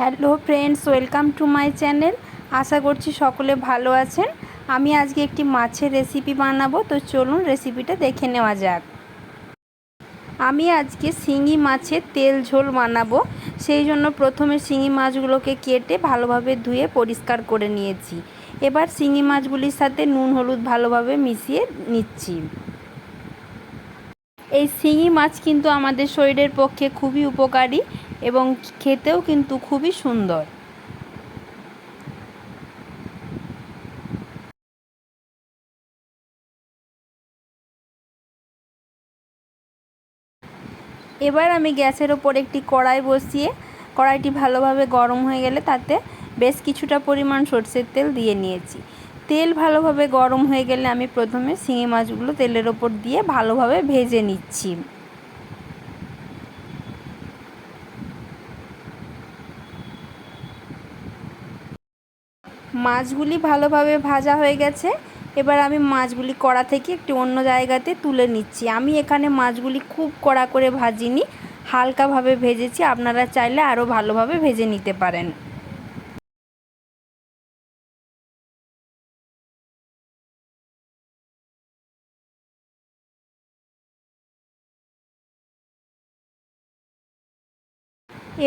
Hello friends, welcome to my channel. আশা করছি সকলে ভালো আছেন। আমি আজকে একটি মাছের রেসিপি বানাবো, তো চলুন রেসিপিটা দেখে নেওয়া যাক। আমি আজকে শিঙি মাছের তেল ঝোল বানাবো। সেই জন্য প্রথমে শিঙি মাছগুলোকে কেটে ভালোভাবে ধুয়ে পরিষ্কার করে নিয়েছি। এবার শিঙি মাছগুলির সাথে নুন হলুদ ভালোভাবে মিশিয়ে নিচ্ছি। এই শিঙি মাছ কিন্তু আমাদের শরীরের পক্ষে খুবই উপকারী এবং খেতেও কিন্তু খুবই সুন্দর। এবার আমি গ্যাসের ওপর একটি কড়াই বসিয়ে কড়াইটি ভালোভাবে গরম হয়ে গেলে তাতে বেশ কিছুটা পরিমাণ সরষের তেল দিয়ে নিয়েছি। তেল ভালোভাবে গরম হয়ে গেলে আমি প্রথমে শিঙি মাছগুলো তেলের ওপর দিয়ে ভালোভাবে ভেজে নিচ্ছি। মাছগুলি ভালোভাবে ভাজা হয়ে গেছে। এবার আমি মাছগুলি কড়া থেকে একটি অন্য জায়গাতে তুলে নিচ্ছি। আমি এখানে মাছগুলি খুব কড়া করে ভাজিনি, হালকাভাবে ভেজেছি। আপনারা চাইলে আরও ভালোভাবে ভেজে নিতে পারেন।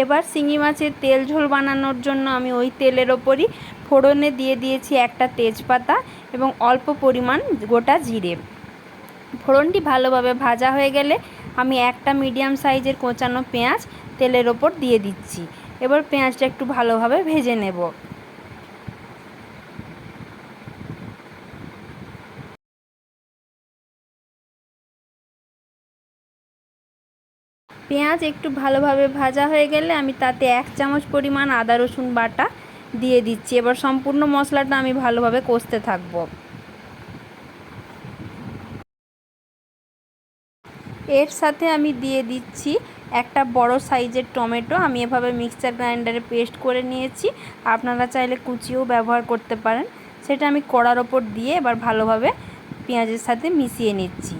এবার শিঙি মাছের তেল ঝোল বানানোর জন্য আমি ওই তেলের ওপরই ফোড়নে দিয়ে দিয়েছি একটা তেজপাতা এবং অল্প পরিমাণ গোটা জিরে। ফোড়নটি ভালোভাবে ভাজা হয়ে গেলে আমি একটা মিডিয়াম সাইজের কোঁচানো পেঁয়াজ তেলের ওপর দিয়ে দিচ্ছি। এবার পেঁয়াজটা একটু ভালোভাবে ভেজে নেব। পেঁয়াজ একটু ভালোভাবে ভাজা হয়ে গেলে আমি তাতে 1 চামচ পরিমাণ আদা রসুন বাটা দিয়ে দিচ্ছি। এবার সম্পূর্ণ মশলাটা আমি ভালোভাবে কষতে থাকবো। এর সাথে আমি দিয়ে দিচ্ছি একটা বড় সাইজের টমেটো। আমি এভাবে মিক্সচার গ্রাইন্ডারে পেস্ট করে নিয়েছি, আপনারা চাইলে কুচিও ব্যবহার করতে পারেন। সেটা আমি কড়ার ওপর দিয়ে এবার ভালোভাবে পেঁয়াজের সাথে মিশিয়ে নিচ্ছি।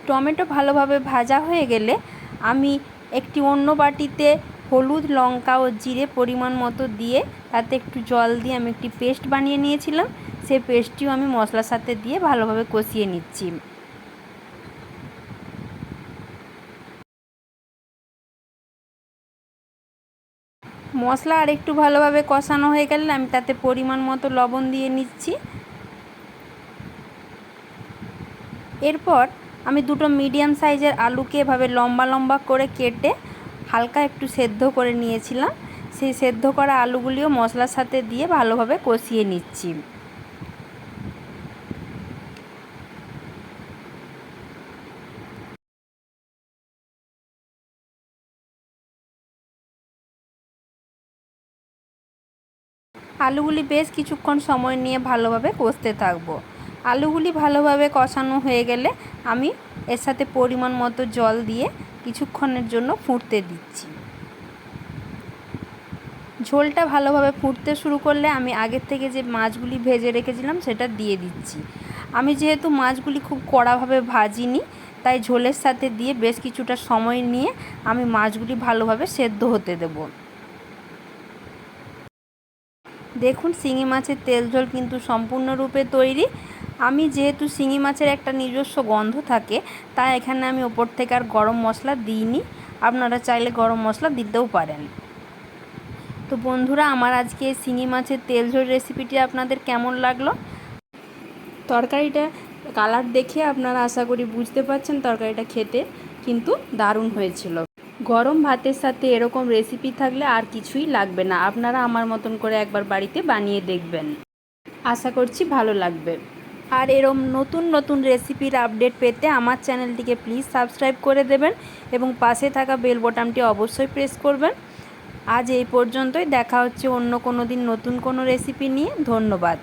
টমেটো ভালোভাবে ভাজা হয়ে গেলে আমি একটি অন্য বাটিতে হলুদ লঙ্কা ও জিরে পরিমাণ মতো দিয়ে তাতে একটু জল দিয়ে আমি একটি পেস্ট বানিয়ে নিয়েছিলাম, সেই পেস্টটিও আমি মশলার সাথে দিয়ে ভালোভাবে কষিয়ে নিচ্ছি। মশলা আর একটু ভালোভাবে কষানো হয়ে গেলে আমি তাতে পরিমাণ মতো লবণ দিয়ে নিচ্ছি। এরপর আমি দুটো মিডিয়াম সাইজের আলুকে এভাবে লম্বা লম্বা করে কেটে হালকা একটু সেদ্ধ করে নিয়েছিলাম। সেই সেদ্ধ করা আলুগুলিও মশলার সাথে দিয়ে ভালোভাবে কষিয়ে নিচ্ছি। আলুগুলি বেশ কিছুক্ষণ সময় নিয়ে ভালোভাবে কষতে থাকবো। আলুগুলি ভালোভাবে কষানো হয়ে গেলে আমি এর সাথে পরিমাণ মতো জল দিয়ে কিছুক্ষণের জন্য ফুটতে দিচ্ছি। ঝোলটা ভালোভাবে ফুটতে শুরু করলে আমি আগের থেকে যে মাছগুলি ভেজে রেখেছিলাম সেটা দিয়ে দিচ্ছি। আমি যেহেতু মাছগুলি খুব কড়াভাবে ভাজিনি, তাই ঝোলের সাথে দিয়ে বেশ কিছুটা সময় নিয়ে আমি মাছগুলি ভালোভাবে সেদ্ধ হতে দেব। দেখুন, শিঙি মাছের তেল ঝোল কিন্তু সম্পূর্ণরূপে তৈরি। আমি যেহেতু শিঙি মাছের একটা নিজস্ব গন্ধ থাকে, তাই এখানে আমি ওপর থেকে আর গরম মশলা দিইনি। আপনারা চাইলে গরম মশলা দিতেও পারেন। তো বন্ধুরা, আমার আজকে শিঙি মাছের তেল ঝোল রেসিপিটি আপনাদের কেমন লাগলো? তরকারিটা কালার দেখে আপনারা আশা করি বুঝতে পারছেন তরকারিটা খেতে কিন্তু দারুণ হয়েছিল। গরম ভাতের সাথে এরকম রেসিপি থাকলে আর কিছুই লাগবে না। আপনারা আমার মতন করে একবার বাড়িতে বানিয়ে দেখবেন, আশা করছি ভালো লাগবে। আর এরকম নতুন নতুন রেসিপির আপডেট পেতে আমার চ্যানেলটিকে প্লিজ সাবস্ক্রাইব করে দেবেন এবং পাশে থাকা বেল বোতামটি অবশ্যই প্রেস করবেন। আজ এই পর্যন্তই, দেখা হচ্ছে অন্য কোনো দিন নতুন কোনো রেসিপি নিয়ে। ধন্যবাদ।